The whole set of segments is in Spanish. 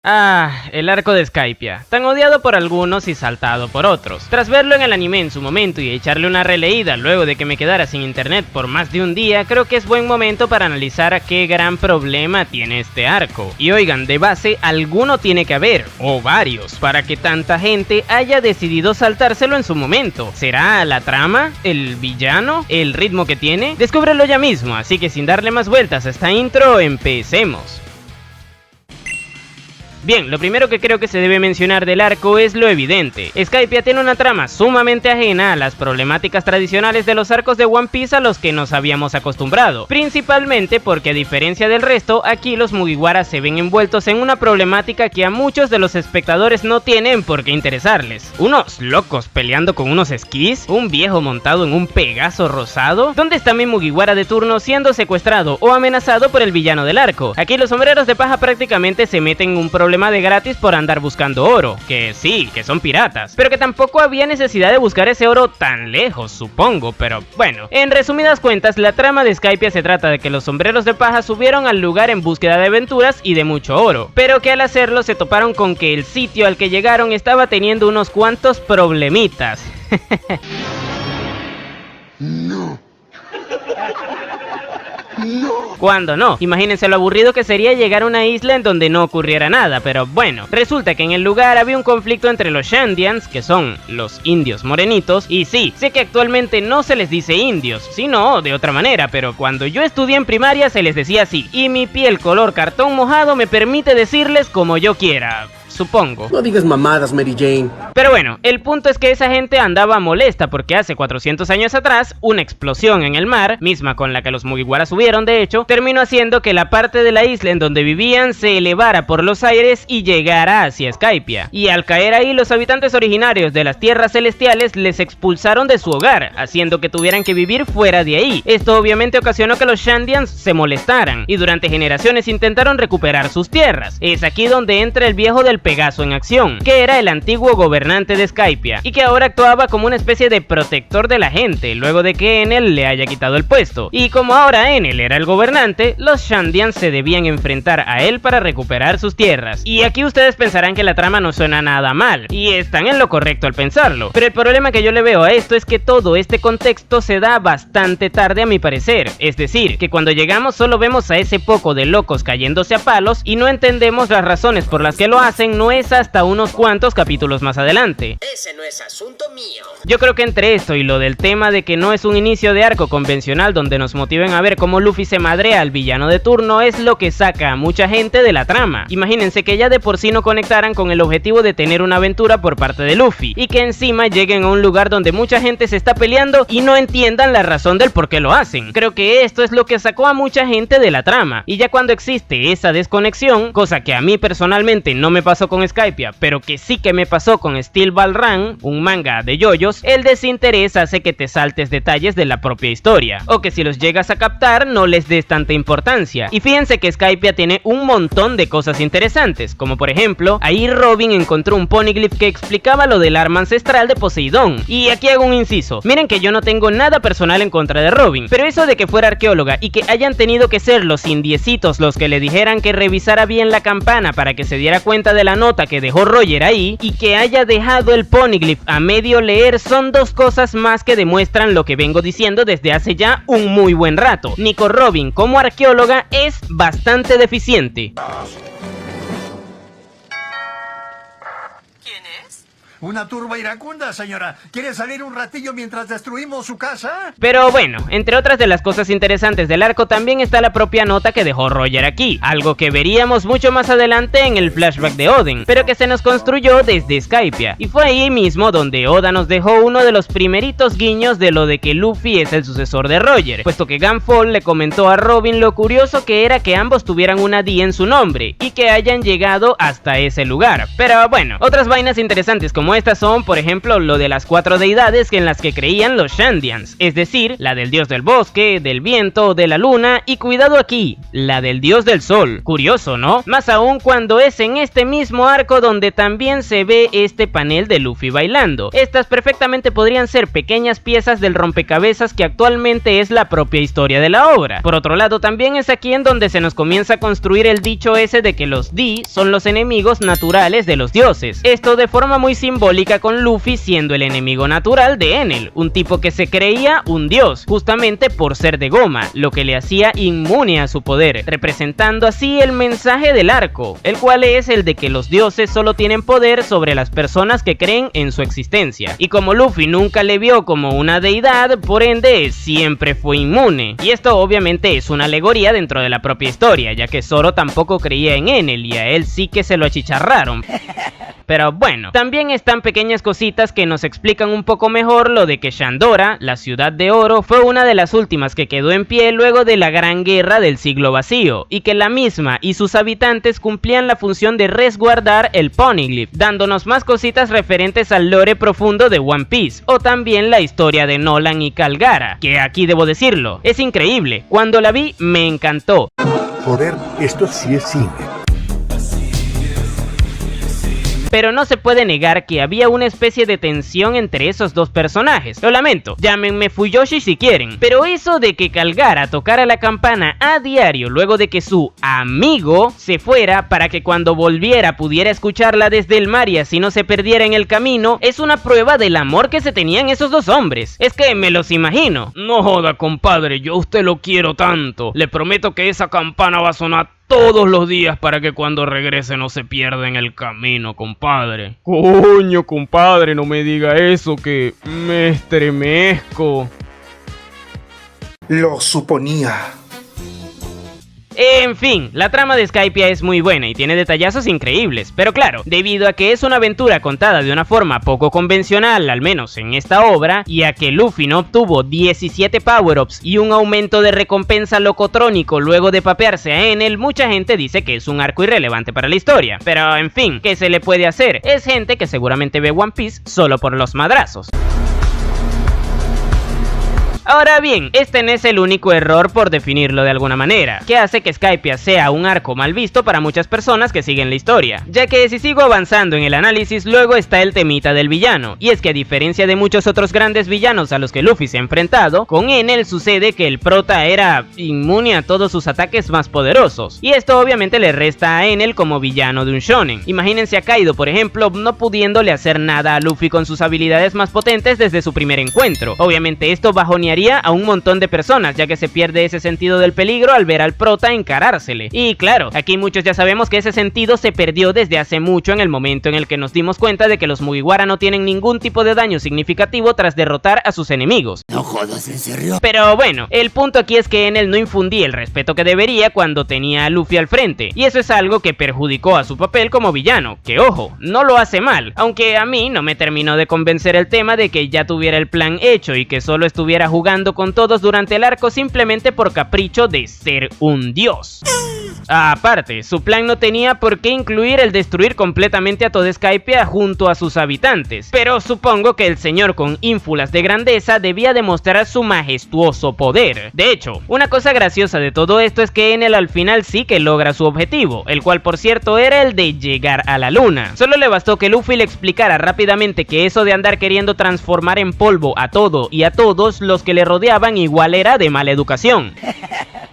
El arco de Skypiea, tan odiado por algunos y saltado por otros. Tras verlo en el anime en su momento y echarle una releída luego de que me quedara sin internet por más de un día, creo que es buen momento para analizar a qué gran problema tiene este arco. Y oigan, de base, alguno tiene que haber, o varios, para que tanta gente haya decidido saltárselo en su momento. ¿Será la trama? ¿El villano? ¿El ritmo que tiene? Descúbrelo ya mismo, así que sin darle más vueltas a esta intro, empecemos. Bien, lo primero que creo que se debe mencionar del arco es lo evidente. Skypiea tiene una trama sumamente ajena a las problemáticas tradicionales de los arcos de One Piece a los que nos habíamos acostumbrado, principalmente porque a diferencia del resto, aquí los Mugiwara se ven envueltos en una problemática que a muchos de los espectadores no tienen por qué interesarles. Unos locos peleando con unos esquís, un viejo montado en un Pegaso rosado. ¿Dónde está mi Mugiwara de turno siendo secuestrado o amenazado por el villano del arco? Aquí los sombreros de paja prácticamente se meten en un problema de gratis por andar buscando oro, que sí, que son piratas, pero que tampoco había necesidad de buscar ese oro tan lejos, supongo, pero bueno. En resumidas cuentas, la trama de Skypiea se trata de que los sombreros de paja subieron al lugar en búsqueda de aventuras y de mucho oro, pero que al hacerlo se toparon con que el sitio al que llegaron estaba teniendo unos cuantos problemitas. No. Cuando no, imagínense lo aburrido que sería llegar a una isla en donde no ocurriera nada, pero bueno, resulta que en el lugar había un conflicto entre los Shandians, que son los indios morenitos, y sí, sé que actualmente no se les dice indios, sino de otra manera, pero cuando yo estudié en primaria se les decía así, y mi piel color cartón mojado me permite decirles como yo quiera. Supongo. No digas mamadas, Mary Jane. Pero bueno, el punto es que esa gente andaba molesta porque hace 400 años atrás, una explosión en el mar, misma con la que los Mugiwara subieron de hecho, terminó haciendo que la parte de la isla en donde vivían se elevara por los aires y llegara hacia Skypiea. Y al caer ahí, los habitantes originarios de las tierras celestiales les expulsaron de su hogar, haciendo que tuvieran que vivir fuera de ahí. Esto obviamente ocasionó que los Shandians se molestaran y durante generaciones intentaron recuperar sus tierras. Es aquí donde entra el viejo del Pegaso en acción, que era el antiguo gobernante de Skypiea y que ahora actuaba como una especie de protector de la gente luego de que Enel le haya quitado el puesto. Y como ahora Enel era el gobernante, los Shandians se debían enfrentar a él para recuperar sus tierras. Y aquí ustedes pensarán que la trama no suena nada mal, y están en lo correcto al pensarlo, pero el problema que yo le veo a esto es que todo este contexto se da bastante tarde a mi parecer, es decir, que cuando llegamos solo vemos a ese poco de locos cayéndose a palos y no entendemos las razones por las que lo hacen. No es hasta unos cuantos capítulos más adelante. Ese no es asunto mío. Yo creo que entre esto y lo del tema de que no es un inicio de arco convencional donde nos motiven a ver cómo Luffy se madrea al villano de turno es lo que saca a mucha gente de la trama. Imagínense que ya de por sí no conectaran con el objetivo de tener una aventura por parte de Luffy y que encima lleguen a un lugar donde mucha gente se está peleando y no entiendan la razón del por qué lo hacen. Creo que esto es lo que sacó a mucha gente de la trama, y ya cuando existe esa desconexión, cosa que a mí personalmente no me pasó con Skypiea, pero que sí que me pasó con Steel Ball Run, un manga de yoyos, el desinterés hace que te saltes detalles de la propia historia, o que si los llegas a captar no les des tanta importancia. Y fíjense que Skypiea tiene un montón de cosas interesantes, como por ejemplo, ahí Robin encontró un poneglyph que explicaba lo del arma ancestral de Poseidón. Y aquí hago un inciso, miren que yo no tengo nada personal en contra de Robin, pero eso de que fuera arqueóloga y que hayan tenido que ser los indiecitos los que le dijeran que revisara bien la campana para que se diera cuenta de la nota que dejó Roger ahí, y que haya dejado el poneglyph a medio leer, son dos cosas más que demuestran lo que vengo diciendo desde hace ya un muy buen rato. Nico Robin como arqueóloga es bastante deficiente. Una turba iracunda, señora. ¿Quiere salir un ratillo mientras destruimos su casa? Pero bueno, entre otras de las cosas interesantes del arco también está la propia nota que dejó Roger aquí, algo que veríamos mucho más adelante en el flashback de Oden, pero que se nos construyó desde Skypiea, y fue ahí mismo donde Oda nos dejó uno de los primeritos guiños de lo de que Luffy es el sucesor de Roger, puesto que Gunfall le comentó a Robin lo curioso que era que ambos tuvieran una D en su nombre, y que hayan llegado hasta ese lugar. Pero bueno, otras vainas interesantes como como estas son, por ejemplo, lo de las 4 deidades en las que creían los Shandians, es decir, la del dios del bosque, del viento, de la luna y cuidado aquí, la del dios del sol. Curioso, ¿no? Más aún cuando es en este mismo arco donde también se ve este panel de Luffy bailando. Estas perfectamente podrían ser pequeñas piezas del rompecabezas que actualmente es la propia historia de la obra. Por otro lado, también es aquí en donde se nos comienza a construir el dicho ese de que los Di son los enemigos naturales de los dioses. Esto de forma muy simbólica con Luffy siendo el enemigo natural de Enel, un tipo que se creía un dios, justamente por ser de goma, lo que le hacía inmune a su poder, representando así el mensaje del arco, el cual es el de que los dioses solo tienen poder sobre las personas que creen en su existencia. Y como Luffy nunca le vio como una deidad, por ende siempre fue inmune. Y esto obviamente es una alegoría dentro de la propia historia, ya que Zoro tampoco creía en Enel y a él sí que se lo achicharraron. Pero bueno, también están pequeñas cositas que nos explican un poco mejor lo de que Shandora, la ciudad de oro, fue una de las últimas que quedó en pie luego de la gran guerra del siglo vacío, y que la misma y sus habitantes cumplían la función de resguardar el Poneglyph, dándonos más cositas referentes al lore profundo de One Piece, o también la historia de Nolan y Calgara, que aquí debo decirlo, es increíble, cuando la vi me encantó. Joder, esto sí es cine. Pero no se puede negar que había una especie de tensión entre esos dos personajes. Lo lamento, llámenme Fuyoshi si quieren, pero eso de que Calgara tocara la campana a diario luego de que su amigo se fuera para que cuando volviera pudiera escucharla desde el mar y así no se perdiera en el camino, es una prueba del amor que se tenían esos dos hombres. Es que me los imagino. No joda, compadre, yo a usted lo quiero tanto. Le prometo que esa campana va a sonar todos los días para que cuando regrese no se pierda en el camino, compadre. Coño, compadre, no me diga eso que me estremezco. Lo suponía. En fin, la trama de Skypiea es muy buena y tiene detallazos increíbles, pero claro, debido a que es una aventura contada de una forma poco convencional, al menos en esta obra, y a que Luffy no obtuvo 17 power-ups y un aumento de recompensa locotrónico luego de papearse a Enel, mucha gente dice que es un arco irrelevante para la historia. Pero en fin, ¿qué se le puede hacer? Es gente que seguramente ve One Piece solo por los madrazos. Ahora bien, este no es el único error, por definirlo de alguna manera, que hace que Skypiea sea un arco mal visto para muchas personas que siguen la historia, ya que si sigo avanzando en el análisis, luego está el temita del villano, y es que a diferencia de muchos otros grandes villanos a los que Luffy se ha enfrentado, con Enel sucede que el prota era inmune a todos sus ataques más poderosos, y esto obviamente le resta a Enel como villano de un shonen. Imagínense a Kaido, por ejemplo, no pudiéndole hacer nada a Luffy con sus habilidades más potentes desde su primer encuentro. Obviamente esto bajonearía a un montón de personas, ya que se pierde ese sentido del peligro al ver al prota encarársele. Y claro, aquí muchos ya sabemos que ese sentido se perdió desde hace mucho en el momento en el que nos dimos cuenta de que los Mugiwara no tienen ningún tipo de daño significativo tras derrotar a sus enemigos. No jodas, ¿en serio? Pero bueno, el punto aquí es que Enel no infundía el respeto que debería cuando tenía a Luffy al frente, y eso es algo que perjudicó a su papel como villano, que ojo, no lo hace mal, aunque a mí no me terminó de convencer el tema de que ya tuviera el plan hecho y que solo estuviera jugando con todos durante el arco simplemente por capricho de ser un dios. Aparte, su plan no tenía por qué incluir el destruir completamente a toda Skypiea junto a sus habitantes, pero supongo que el señor con ínfulas de grandeza debía demostrar su majestuoso poder. De hecho, una cosa graciosa de todo esto es que Enel al final sí que logra su objetivo, el cual por cierto era el de llegar a la luna. Solo le bastó que Luffy le explicara rápidamente que eso de andar queriendo transformar en polvo a todo y a todos los que le rodeaban igual era de mala educación.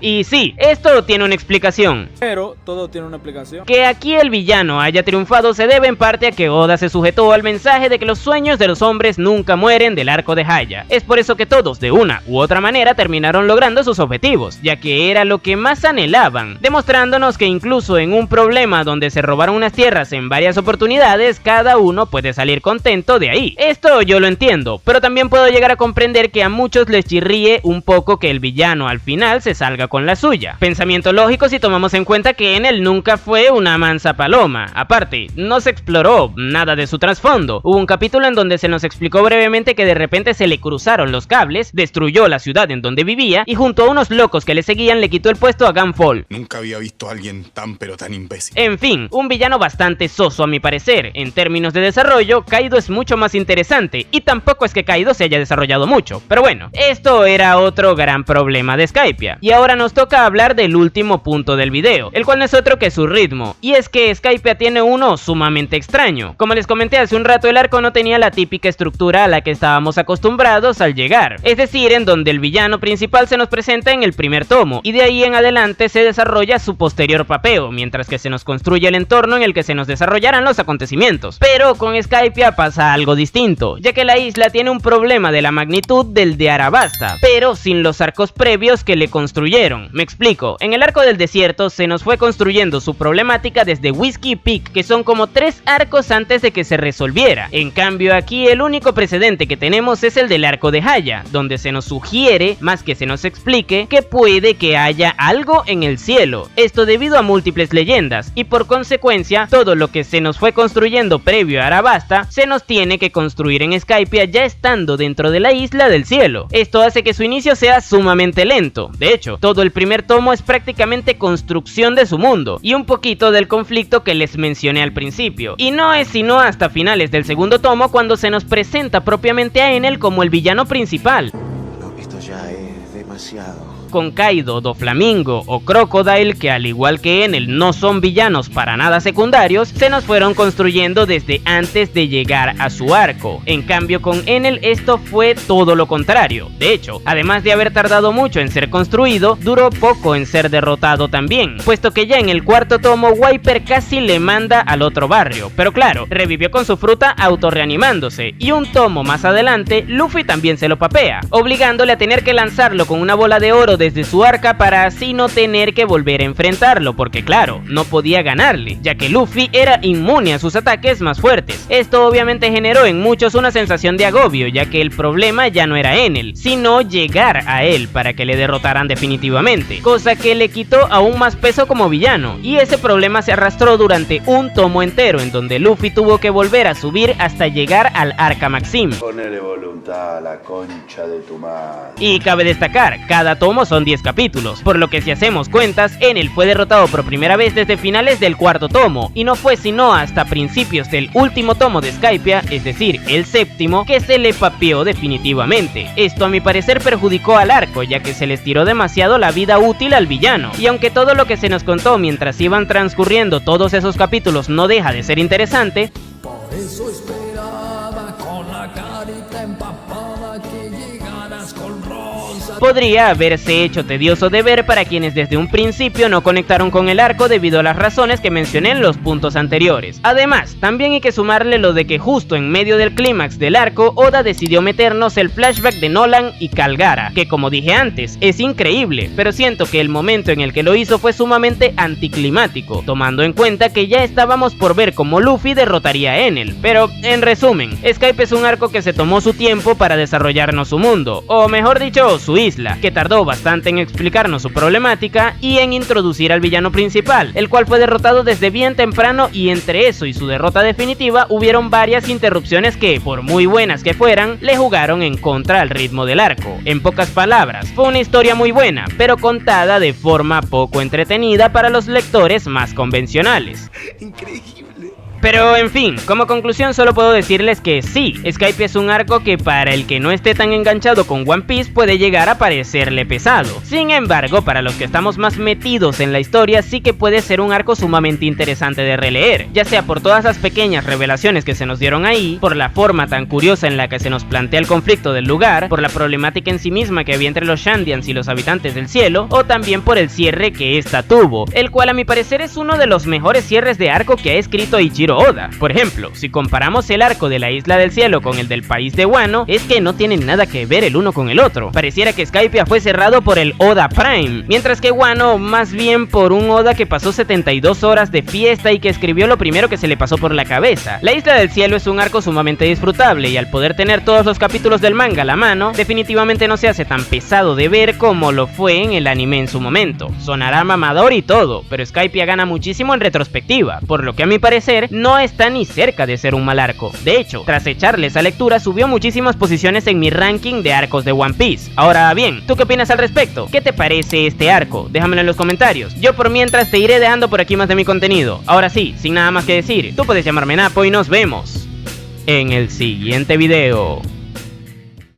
Y sí, esto tiene una explicación. Pero todo tiene una explicación. Que aquí el villano haya triunfado se debe en parte a que Oda se sujetó al mensaje de que los sueños de los hombres nunca mueren del arco de Haya. Es por eso que todos, de una u otra manera, terminaron logrando sus objetivos, ya que era lo que más anhelaban, demostrándonos que incluso en un problema donde se robaron unas tierras en varias oportunidades, cada uno puede salir contento de ahí. Esto yo lo entiendo, pero también puedo llegar a comprender que a muchos les chirríe un poco que el villano al final se salga venga con la suya. Pensamiento lógico si tomamos en cuenta que Enel nunca fue una mansa paloma. Aparte, no se exploró nada de su trasfondo. Hubo un capítulo en donde se nos explicó brevemente que de repente se le cruzaron los cables, destruyó la ciudad en donde vivía y junto a unos locos que le seguían le quitó el puesto a Gunfall. Nunca había visto a alguien tan pero tan imbécil. En fin, un villano bastante soso a mi parecer. En términos de desarrollo, Kaido es mucho más interesante y tampoco es que Kaido se haya desarrollado mucho. Pero bueno, esto era otro gran problema de Skypiea. Y ahora nos toca hablar del último punto del video, el cual no es otro que su ritmo. Y es que Skypiea tiene uno sumamente extraño. Como les comenté hace un rato, el arco no tenía la típica estructura a la que estábamos acostumbrados al llegar. Es decir, en donde el villano principal se nos presenta en el primer tomo y de ahí en adelante se desarrolla su posterior papeo, mientras que se nos construye el entorno en el que se nos desarrollarán los acontecimientos. Pero con Skypiea pasa algo distinto, ya que la isla tiene un problema de la magnitud del de Arabasta, pero sin los arcos previos que le construyeron. Me explico, en el arco del desierto se nos fue construyendo su problemática desde Whiskey Peak, que son como 3 arcos antes de que se resolviera. En cambio aquí el único precedente que tenemos es el del arco de Haya, donde se nos sugiere, más que se nos explique, que puede que haya algo en el cielo. Esto debido a múltiples leyendas, y por consecuencia todo lo que se nos fue construyendo previo a Arabasta se nos tiene que construir en Skypiea ya estando dentro de la isla del cielo. Esto hace que su inicio sea sumamente lento. De hecho, todo el primer tomo es prácticamente construcción de su mundo y un poquito del conflicto que les mencioné al principio. Y no es sino hasta finales del segundo tomo cuando se nos presenta propiamente a Enel como el villano principal. No, esto ya es demasiado. Con Kaido, Doflamingo o Crocodile, que al igual que Enel no son villanos para nada secundarios, se nos fueron construyendo desde antes de llegar a su arco. En cambio con Enel esto fue todo lo contrario. De hecho, además de haber tardado mucho en ser construido, duró poco en ser derrotado también, puesto que ya en el cuarto tomo Wiper casi le manda al otro barrio, pero claro, revivió con su fruta autorreanimándose, y un tomo más adelante Luffy también se lo papea, obligándole a tener que lanzarlo con una bola de oro desde su arca para así no tener que volver a enfrentarlo, porque claro, no podía ganarle, ya que Luffy era inmune a sus ataques más fuertes. Esto obviamente generó en muchos una sensación de agobio, ya que el problema ya no era Enel, sino llegar a él para que le derrotaran definitivamente, cosa que le quitó aún más peso como villano, y ese problema se arrastró durante un tomo entero, en donde Luffy tuvo que volver a subir hasta llegar al Arca Maxim. Ponele voluntad a la concha de tu madre. Y cabe destacar, cada tomo son 10 capítulos, por lo que si hacemos cuentas, Enel fue derrotado por primera vez desde finales del cuarto tomo, y no fue sino hasta principios del último tomo de Skypiea, es decir, el séptimo, que se le papeó definitivamente. Esto a mi parecer perjudicó al arco, ya que se les tiró demasiado la vida útil al villano, y aunque todo lo que se nos contó mientras iban transcurriendo todos esos capítulos no deja de ser interesante, por eso esperaba con la carita empapada que llegaras con rosa. podría haberse hecho tedioso de ver para quienes desde un principio no conectaron con el arco debido a las razones que mencioné en los puntos anteriores. Además, también hay que sumarle lo de que justo en medio del clímax del arco, Oda decidió meternos el flashback de Nolan y Calgara, que como dije antes, es increíble, pero siento que el momento en el que lo hizo fue sumamente anticlimático, tomando en cuenta que ya estábamos por ver cómo Luffy derrotaría a Enel. Pero, en resumen, Skype es un arco que se tomó su tiempo para desarrollarnos su mundo, o mejor dicho, su isla, que tardó bastante en explicarnos su problemática y en introducir al villano principal, el cual fue derrotado desde bien temprano, y entre eso y su derrota definitiva hubieron varias interrupciones que, por muy buenas que fueran, le jugaron en contra al ritmo del arco. En pocas palabras, fue una historia muy buena, pero contada de forma poco entretenida para los lectores más convencionales. Increíble. Pero en fin, como conclusión solo puedo decirles que sí, Skypiea es un arco que para el que no esté tan enganchado con One Piece puede llegar a parecerle pesado. Sin embargo, para los que estamos más metidos en la historia sí que puede ser un arco sumamente interesante de releer, ya sea por todas las pequeñas revelaciones que se nos dieron ahí, por la forma tan curiosa en la que se nos plantea el conflicto del lugar, por la problemática en sí misma que había entre los Shandians y los habitantes del cielo, o también por el cierre que esta tuvo, el cual a mi parecer es uno de los mejores cierres de arco que ha escrito Eiichiro Oda. Por ejemplo, si comparamos el arco de la Isla del Cielo con el del país de Wano, es que no tienen nada que ver el uno con el otro. Pareciera que que Skypiea fue cerrado por el Oda Prime, mientras que Wano más bien por un Oda que pasó 72 horas de fiesta y que escribió lo primero que se le pasó por la cabeza. La Isla del Cielo es un arco sumamente disfrutable y al poder tener todos los capítulos del manga a la mano, definitivamente no se hace tan pesado de ver como lo fue en el anime en su momento. Sonará mamador y todo, pero Skypiea gana muchísimo en retrospectiva, por lo que a mi parecer no está ni cerca de ser un mal arco. De hecho, tras echarle esa lectura subió muchísimas posiciones en mi ranking de arcos de One Piece. Ahora bien, ¿tú qué opinas al respecto? ¿Qué te parece este arco? Déjamelo en los comentarios. Yo por mientras te iré dejando por aquí más de mi contenido. Ahora sí, sin nada más que decir, tú puedes llamarme Napo y nos vemos en el siguiente video.